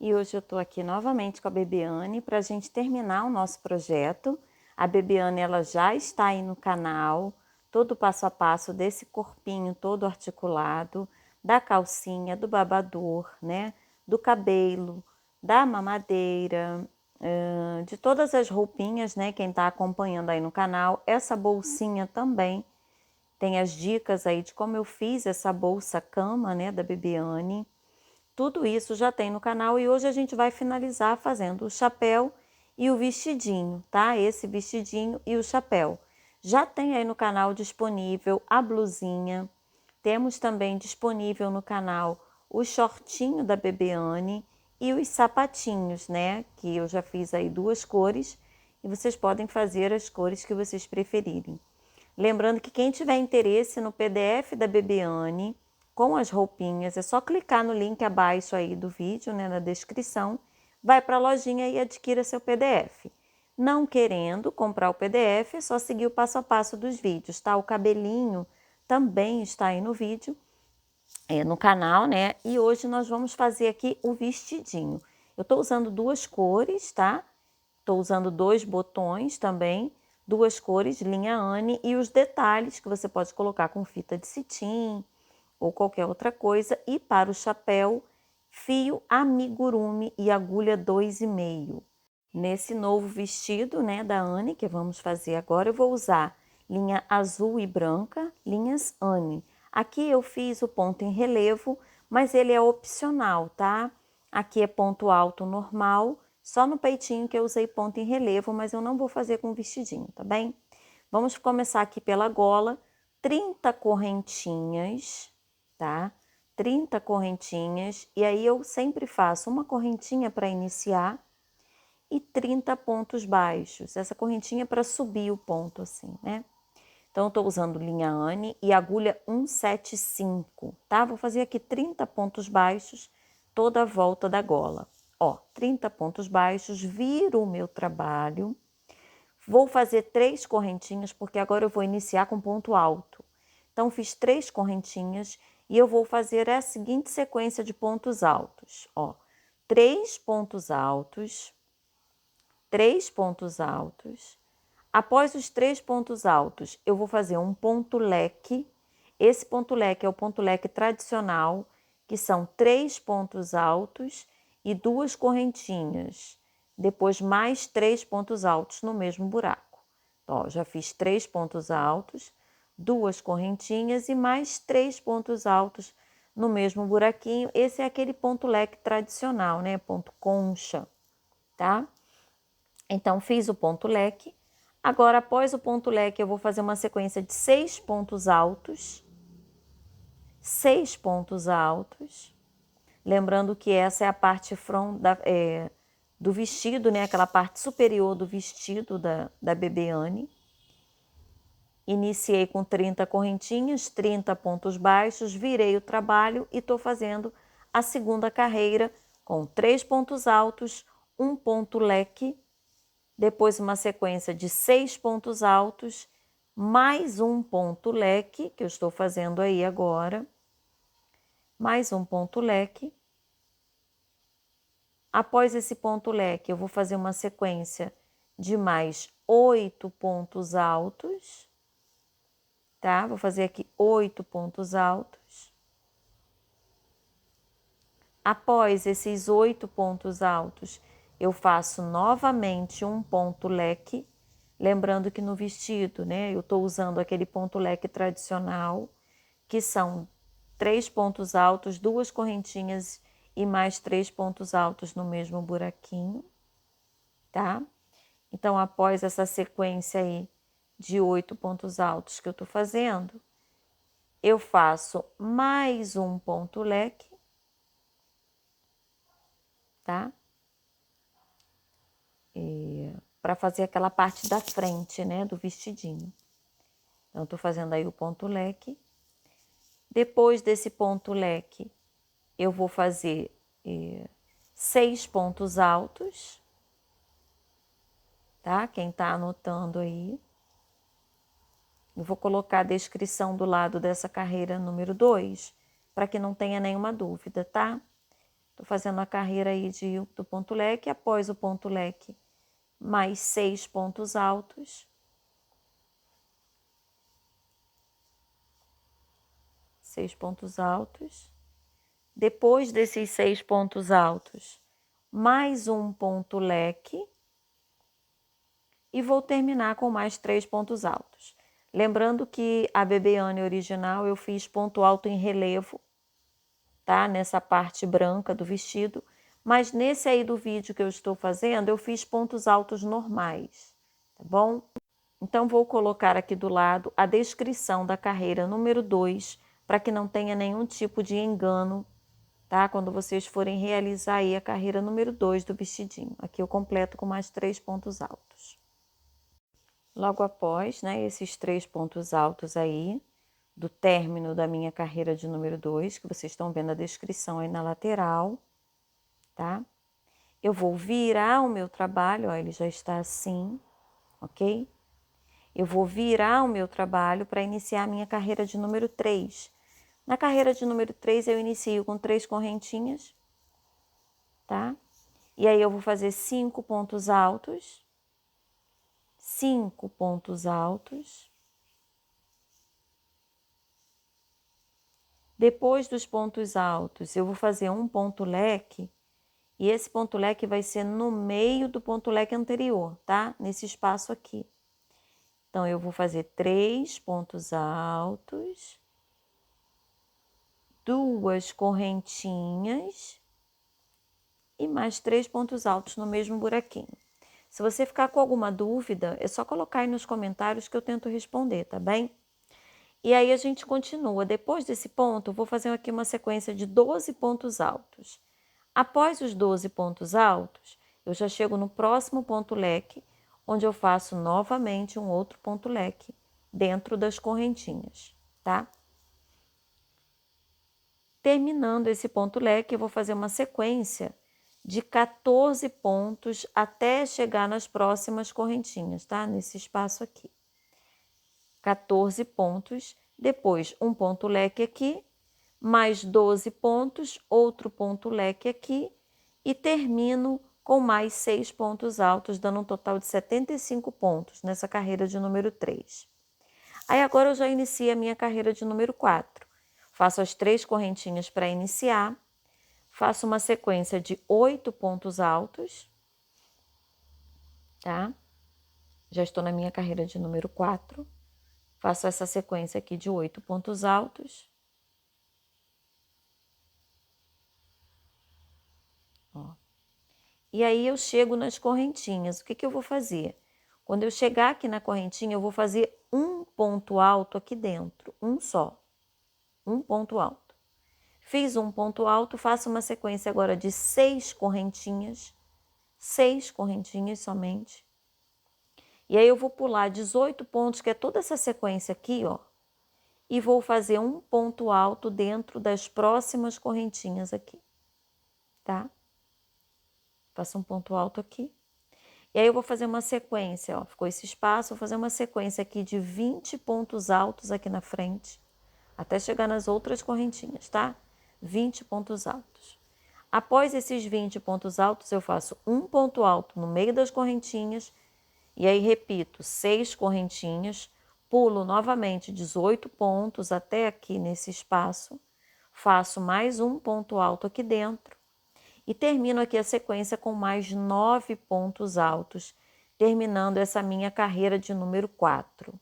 E hoje eu tô aqui novamente com a Bebiane para a gente terminar o nosso projeto. A Bebiane, ela já está aí no canal, todo o passo a passo desse corpinho todo articulado, da calcinha, do babador, né? Do cabelo, da mamadeira, de todas as roupinhas, né? Quem tá acompanhando aí no canal, essa bolsinha também. Tem as dicas aí de como eu fiz essa bolsa cama, né, da Bebiane. Tudo isso já tem no canal e hoje a gente vai finalizar fazendo o chapéu e o vestidinho, tá? Esse vestidinho e o chapéu. Já tem aí no canal disponível a blusinha. Temos também disponível no canal o shortinho da Bebiane e os sapatinhos, né? Que eu já fiz aí 2 cores e vocês podem fazer as cores que vocês preferirem. Lembrando que quem tiver interesse no PDF da Bebiane, com as roupinhas, é só clicar no link abaixo aí do vídeo, né, na descrição, vai para a lojinha e adquira seu PDF. Não querendo comprar o PDF, é só seguir o passo a passo dos vídeos, tá? O cabelinho também está aí no vídeo, no canal, né? E hoje nós vamos fazer aqui o vestidinho. Eu estou usando 2 cores, tá? Estou usando 2 botões também, 2 cores, linha Anne, e os detalhes que você pode colocar com fita de cetim ou qualquer outra coisa. E para o chapéu, fio amigurumi e agulha 2,5. Nesse novo vestido, né, da Anne, que vamos fazer agora, eu vou usar linha azul e branca, linhas Anne. Aqui eu fiz o ponto em relevo, mas ele é opcional, tá? Aqui é ponto alto normal, só no peitinho que eu usei ponto em relevo, mas eu não vou fazer com vestidinho, tá bem? Vamos começar aqui pela gola, 30 correntinhas, tá? 30 correntinhas, e aí eu sempre faço uma correntinha para iniciar e 30 pontos baixos. Essa correntinha para subir o ponto assim, né? Então, eu tô usando linha Anne e agulha 175, tá? Vou fazer aqui 30 pontos baixos toda a volta da gola. Ó, 30 pontos baixos, viro o meu trabalho. Vou fazer 3 correntinhas, porque agora eu vou iniciar com ponto alto. Então, fiz 3 correntinhas e eu vou fazer a seguinte sequência de pontos altos. Ó, 3 pontos altos, 3 pontos altos. Após os 3 pontos altos, eu vou fazer um ponto leque. Esse ponto leque é o ponto leque tradicional, que são 3 pontos altos e 2 correntinhas. Depois, mais 3 pontos altos no mesmo buraco. Ó, já fiz 3 pontos altos, 2 correntinhas e mais 3 pontos altos no mesmo buraquinho. Esse é aquele ponto leque tradicional, né? Ponto concha, tá? Então, fiz o ponto leque. Agora, após o ponto leque, eu vou fazer uma sequência de 6 pontos altos. 6 pontos altos. Lembrando que essa é a parte do vestido, né? Aquela parte superior do vestido da Bebiane. Iniciei com 30 correntinhas, 30 pontos baixos, virei o trabalho e estou fazendo a segunda carreira com 3 pontos altos, um ponto leque, depois uma sequência de 6 pontos altos, mais um ponto leque, que eu estou fazendo aí agora, mais um ponto leque. Após esse ponto leque, eu vou fazer uma sequência de mais 8 pontos altos, tá? Vou fazer aqui 8 pontos altos. Após esses 8 pontos altos, eu faço novamente um ponto leque. Lembrando que no vestido, né, eu estou usando aquele ponto leque tradicional, que são 3 pontos altos, 2 correntinhas e mais 3 pontos altos no mesmo buraquinho, tá? Então, após essa sequência aí de 8 pontos altos que eu estou fazendo, eu faço mais um ponto leque, tá? Para fazer aquela parte da frente, né, do vestidinho. Então, tô fazendo aí o ponto leque. Depois desse ponto leque, eu vou fazer 6 pontos altos, tá? Quem tá anotando aí. Eu vou colocar a descrição do lado dessa carreira número 2, para que não tenha nenhuma dúvida, tá? Tô fazendo a carreira aí do ponto leque, após o ponto leque, mais 6 pontos altos. 6 pontos altos. Depois desses 6 pontos altos, mais um ponto leque. E vou terminar com mais 3 pontos altos. Lembrando que a Bebiane original eu fiz ponto alto em relevo, tá? Nessa parte branca do vestido. Mas nesse aí do vídeo que eu estou fazendo, eu fiz pontos altos normais, tá bom? Então, vou colocar aqui do lado a descrição da carreira número 2, para que não tenha nenhum tipo de engano, tá? Quando vocês forem realizar aí a carreira número 2 do vestidinho. Aqui eu completo com mais 3 pontos altos. Logo após, né, esses 3 pontos altos aí, do término da minha carreira de número 2, que vocês estão vendo a descrição aí na lateral, tá? Eu vou virar o meu trabalho, ó, ele já está assim, ok? Eu vou virar o meu trabalho para iniciar a minha carreira de número 3. Na carreira de número 3, eu inicio com 3 correntinhas, tá? E aí eu vou fazer 5 pontos altos, 5 pontos altos. Depois dos pontos altos, eu vou fazer um ponto leque, e esse ponto leque vai ser no meio do ponto leque anterior, tá? Nesse espaço aqui. Então, eu vou fazer 3 pontos altos, 2 correntinhas e mais 3 pontos altos no mesmo buraquinho. Se você ficar com alguma dúvida, é só colocar aí nos comentários que eu tento responder, tá bem? E aí a gente continua. Depois desse ponto, eu vou fazer aqui uma sequência de 12 pontos altos. Após os 12 pontos altos, eu já chego no próximo ponto leque, onde eu faço novamente um outro ponto leque dentro das correntinhas, tá? Terminando esse ponto leque, eu vou fazer uma sequência de 14 pontos até chegar nas próximas correntinhas, tá? Nesse espaço aqui. 14 pontos, depois um ponto leque aqui, mais 12 pontos, outro ponto leque aqui e termino com mais 6 pontos altos, dando um total de 75 pontos nessa carreira de número 3. Aí agora eu já inicio a minha carreira de número 4. Faço as 3 correntinhas para iniciar, faço uma sequência de 8 pontos altos, tá? Já estou na minha carreira de número 4. Faço essa sequência aqui de 8 pontos altos. Ó. E aí eu chego nas correntinhas. O que que eu vou fazer? Quando eu chegar aqui na correntinha, eu vou fazer um ponto alto aqui dentro, um só. Um ponto alto. Fiz um ponto alto, faço uma sequência agora de 6 correntinhas somente. E aí eu vou pular 18 pontos, que é toda essa sequência aqui, ó. E vou fazer um ponto alto dentro das próximas correntinhas aqui, tá? Faço um ponto alto aqui. E aí eu vou fazer uma sequência, ó. Ficou esse espaço, vou fazer uma sequência aqui de 20 pontos altos aqui na frente, até chegar nas outras correntinhas, tá? 20 pontos altos. Após esses 20 pontos altos, eu faço um ponto alto no meio das correntinhas, e aí repito, 6 correntinhas, pulo novamente 18 pontos até aqui nesse espaço, faço mais um ponto alto aqui dentro e termino aqui a sequência com mais 9 pontos altos, terminando essa minha carreira de número 4.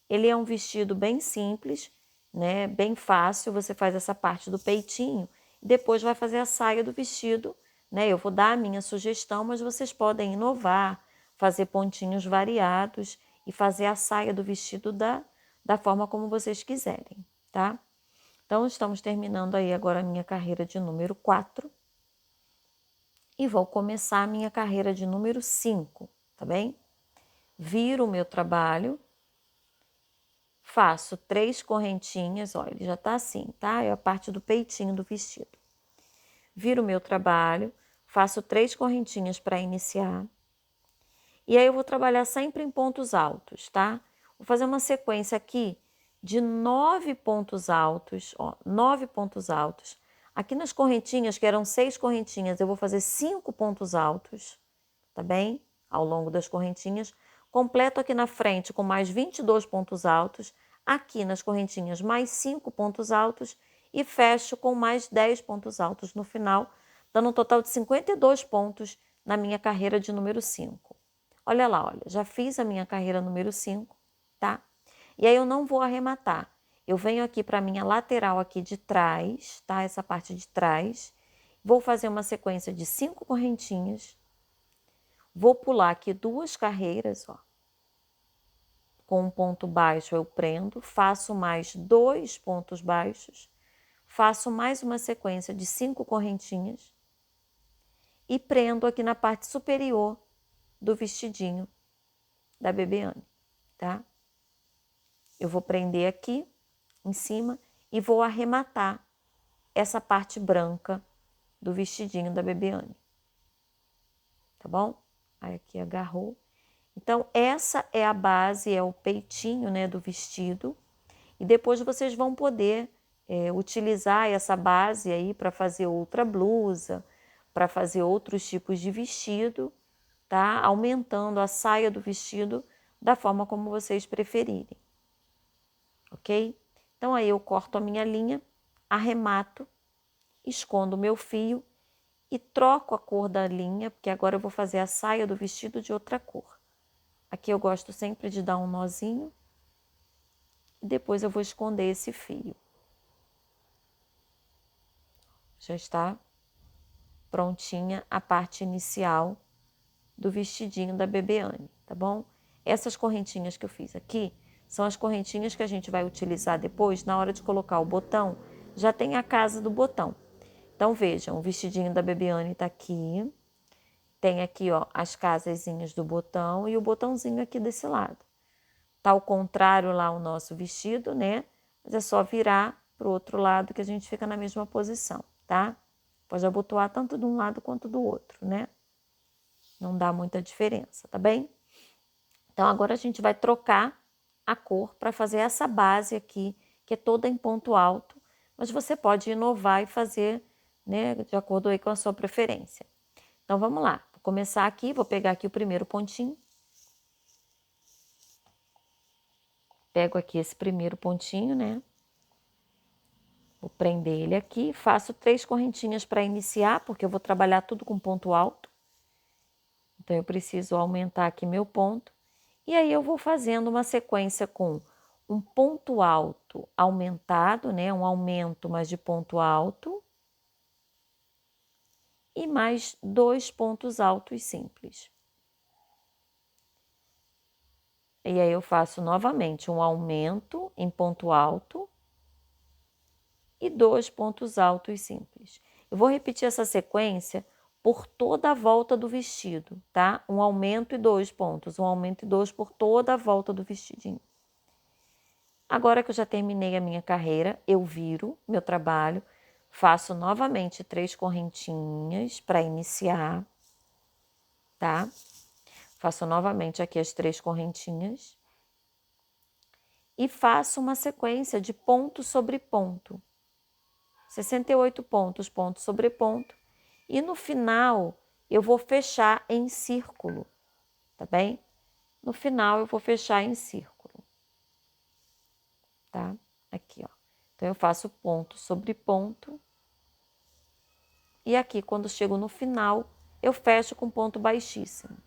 Ele é um vestido bem simples, né? Bem fácil, você faz essa parte do peitinho e depois vai fazer a saia do vestido, né? Eu vou dar a minha sugestão, mas vocês podem inovar, fazer pontinhos variados e fazer a saia do vestido da forma como vocês quiserem, tá? Então, estamos terminando aí agora a minha carreira de número 4 e vou começar a minha carreira de número 5, tá bem? Viro o meu trabalho, faço 3 correntinhas, ó, ele já tá assim, tá? É a parte do peitinho do vestido. Viro o meu trabalho, faço 3 correntinhas para iniciar. E aí eu vou trabalhar sempre em pontos altos, tá? Vou fazer uma sequência aqui de 9 pontos altos, ó, 9 pontos altos, Aqui nas correntinhas, que eram 6 correntinhas, eu vou fazer 5 pontos altos, tá bem? Ao longo das correntinhas. Completo aqui na frente com mais 22 pontos altos. Aqui nas correntinhas mais 5 pontos altos. E fecho com mais 10 pontos altos no final, dando um total de 52 pontos na minha carreira de número 5. Olha lá, olha, já fiz a minha carreira número 5, tá? E aí eu não vou arrematar. Eu venho aqui para a minha lateral aqui de trás, tá? Essa parte de trás. Vou fazer uma sequência de 5 correntinhas. Vou pular aqui 2 carreiras, ó. Com um ponto baixo eu prendo, faço mais 2 pontos baixos, faço mais uma sequência de 5 correntinhas e prendo aqui na parte superior do vestidinho da Bebeane, tá? Eu vou prender aqui em cima e vou arrematar essa parte branca do vestidinho da Bebeane, tá bom? Aí aqui agarrou. Então, essa é a base, é o peitinho, né, do vestido. E depois vocês vão poder utilizar essa base aí para fazer outra blusa, para fazer outros tipos de vestido, tá? Aumentando a saia do vestido da forma como vocês preferirem. Ok? Então, aí eu corto a minha linha, arremato, escondo o meu fio e troco a cor da linha, porque agora eu vou fazer a saia do vestido de outra cor. Aqui eu gosto sempre de dar um nozinho e depois eu vou esconder esse fio. Já está prontinha a parte inicial do vestidinho da Bebeane, tá bom? Essas correntinhas que eu fiz aqui são as correntinhas que a gente vai utilizar depois na hora de colocar o botão. Já tem a casa do botão. Então vejam, o vestidinho da Bebeane tá aqui. Tem aqui, ó, as casazinhas do botão e o botãozinho aqui desse lado. Tá ao contrário lá o nosso vestido, né? Mas é só virar pro outro lado que a gente fica na mesma posição, tá? Pode abotoar tanto de um lado quanto do outro, né? Não dá muita diferença, tá bem? Então, agora a gente vai trocar a cor para fazer essa base aqui, que é toda em ponto alto, mas você pode inovar e fazer, né, de acordo aí com a sua preferência. Então, vamos lá. Vou começar aqui, vou pegar aqui o primeiro pontinho. Pego aqui esse primeiro pontinho, né? Vou prender ele aqui, faço 3 correntinhas para iniciar, porque eu vou trabalhar tudo com ponto alto. Então, eu preciso aumentar aqui meu ponto. E aí, eu vou fazendo uma sequência com um ponto alto aumentado, né? Um aumento, mas de ponto alto. E mais 2 pontos altos simples. E aí, eu faço novamente um aumento em ponto alto e 2 pontos altos simples. Eu vou repetir essa sequência por toda a volta do vestido, tá? Um aumento e 2 pontos, um aumento e 2 por toda a volta do vestidinho. Agora que eu já terminei a minha carreira, eu viro meu trabalho, faço novamente 3 correntinhas para iniciar, tá? Faço novamente aqui as 3 correntinhas e faço uma sequência de ponto sobre ponto. 68 pontos, ponto sobre ponto. E no final, eu vou fechar em círculo, tá bem? No final, eu vou fechar em círculo, tá? Aqui, ó. Então, eu faço ponto sobre ponto. E aqui, quando chego no final, eu fecho com ponto baixíssimo,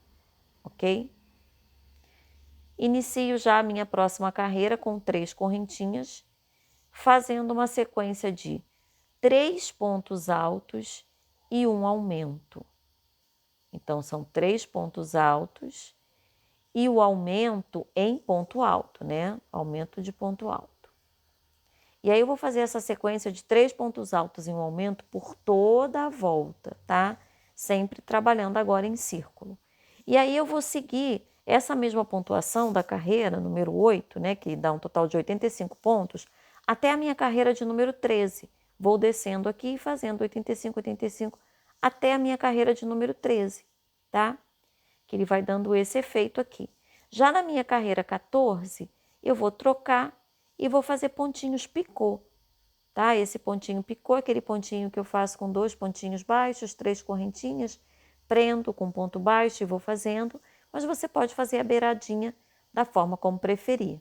ok? Inicio já a minha próxima carreira com 3 correntinhas, fazendo uma sequência de 3 pontos altos e um aumento. Então, são 3 pontos altos e o aumento em ponto alto, né? Aumento de ponto alto. E aí, eu vou fazer essa sequência de 3 pontos altos em um aumento por toda a volta, tá? Sempre trabalhando agora em círculo. E aí, eu vou seguir essa mesma pontuação da carreira, número 8, né? Que dá um total de 85 pontos, até a minha carreira de número 13. Vou descendo aqui e fazendo 85, 85, até a minha carreira de número 13, tá? Que ele vai dando esse efeito aqui. Já na minha carreira 14, eu vou trocar e vou fazer pontinhos picô, tá? Esse pontinho picou, aquele pontinho que eu faço com 2 pontinhos baixos, 3 correntinhas, prendo com ponto baixo e vou fazendo, mas você pode fazer a beiradinha da forma como preferir,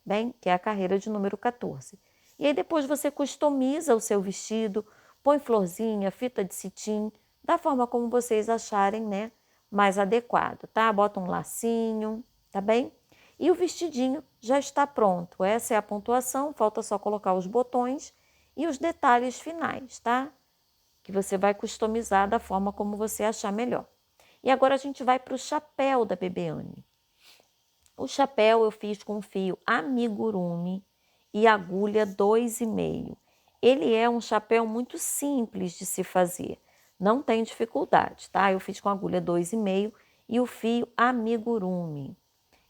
bem? Que é a carreira de número 14. E aí depois você customiza o seu vestido, põe florzinha, fita de cetim, da forma como vocês acharem, né, mais adequado, tá? Bota um lacinho, tá bem? E o vestidinho já está pronto. Essa é a pontuação, falta só colocar os botões e os detalhes finais, tá? Que você vai customizar da forma como você achar melhor. E agora a gente vai para o chapéu da Bebeane. O chapéu eu fiz com fio amigurumi e agulha 2,5. Ele é um chapéu muito simples de se fazer, não tem dificuldade, tá? Eu fiz com agulha 2,5 e o fio amigurumi.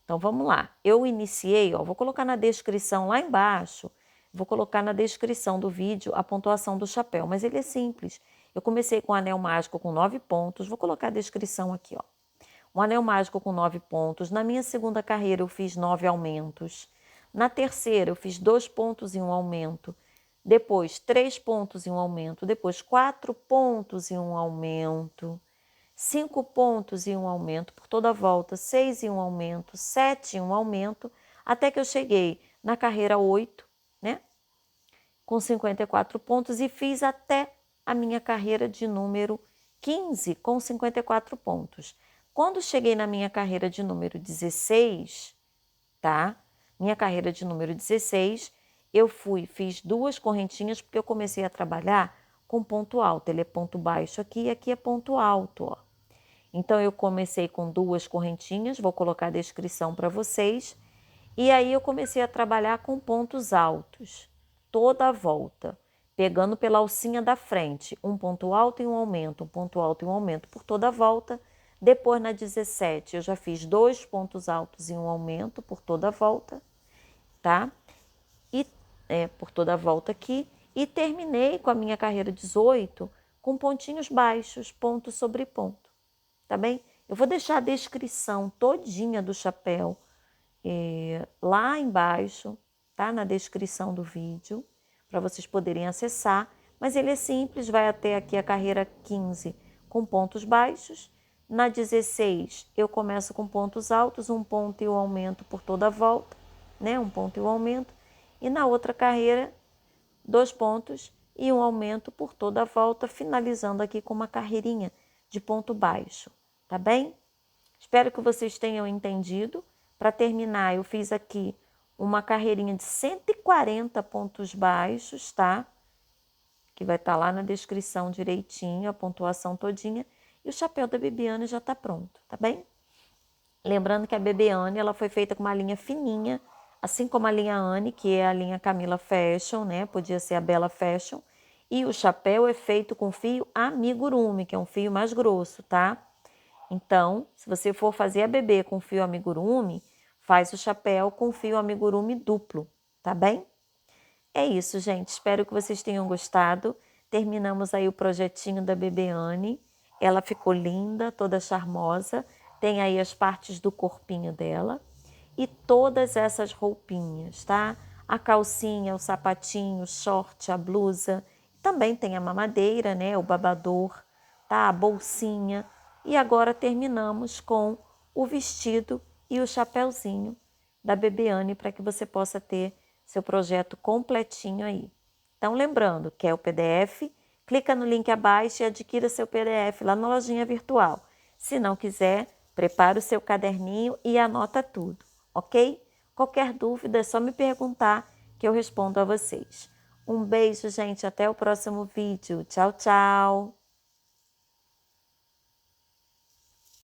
Então vamos lá, eu iniciei, ó, vou colocar na descrição lá embaixo, vou colocar na descrição do vídeo a pontuação do chapéu, mas ele é simples. Eu comecei com anel mágico com 9 pontos, vou colocar a descrição aqui, ó. Um anel mágico com 9 pontos. Na minha segunda carreira eu fiz 9 aumentos. Na terceira eu fiz 2 pontos e um aumento. Depois 3 pontos e um aumento. Depois 4 pontos e um aumento. 5 pontos e um aumento por toda a volta. 6 e um aumento. 7 e um aumento. Até que eu cheguei na carreira 8, né? Com 54 pontos e fiz até a minha carreira de número 15 com 54 pontos. Quando cheguei na minha carreira de número 16, tá? Minha carreira de número 16, eu fiz 2 correntinhas porque eu comecei a trabalhar com ponto alto. Ele é ponto baixo aqui e aqui é ponto alto, ó. Então eu comecei com 2 correntinhas, vou colocar a descrição para vocês. E aí eu comecei a trabalhar com pontos altos, toda a volta, pegando pela alcinha da frente, um ponto alto e um aumento, um ponto alto e um aumento por toda a volta. Depois, na 17, eu já fiz 2 pontos altos e um aumento por toda a volta, tá? E por toda a volta aqui. E terminei com a minha carreira 18 com pontinhos baixos, ponto sobre ponto, tá bem? Eu vou deixar a descrição todinha do chapéu lá embaixo, tá? Na descrição do vídeo, para vocês poderem acessar. Mas ele é simples, vai até aqui a carreira 15 com pontos baixos. Na 16, eu começo com pontos altos, um ponto e um aumento por toda a volta, né? Um ponto e um aumento. E na outra carreira, 2 pontos e um aumento por toda a volta, finalizando aqui com uma carreirinha de ponto baixo, tá bem? Espero que vocês tenham entendido. Para terminar, eu fiz aqui uma carreirinha de 140 pontos baixos, tá? Que vai estar lá na descrição direitinho, a pontuação todinha. E o chapéu da Bebeane já está pronto, tá bem? Lembrando que a Bebeane, ela foi feita com uma linha fininha, assim como a linha Anne, que é a linha Camila Fashion, né? Podia ser a Bela Fashion. E o chapéu é feito com fio amigurumi, que é um fio mais grosso, tá? Então, se você for fazer a bebê com fio amigurumi, faz o chapéu com fio amigurumi duplo, tá bem? É isso, gente. Espero que vocês tenham gostado. Terminamos aí o projetinho da Bebeane. Ela ficou linda, toda charmosa. Tem aí as partes do corpinho dela. E todas essas roupinhas, tá? A calcinha, o sapatinho, o short, a blusa. Também tem a mamadeira, né? O babador, tá? A bolsinha. E agora terminamos com o vestido e o chapéuzinho da Bebeane para que você possa ter seu projeto completinho aí. Então, lembrando, quer o PDF? Clica no link abaixo e adquira seu PDF lá na lojinha virtual. Se não quiser, prepara o seu caderninho e anota tudo, ok? Qualquer dúvida é só me perguntar que eu respondo a vocês. Um beijo, gente. Até o próximo vídeo. Tchau, tchau!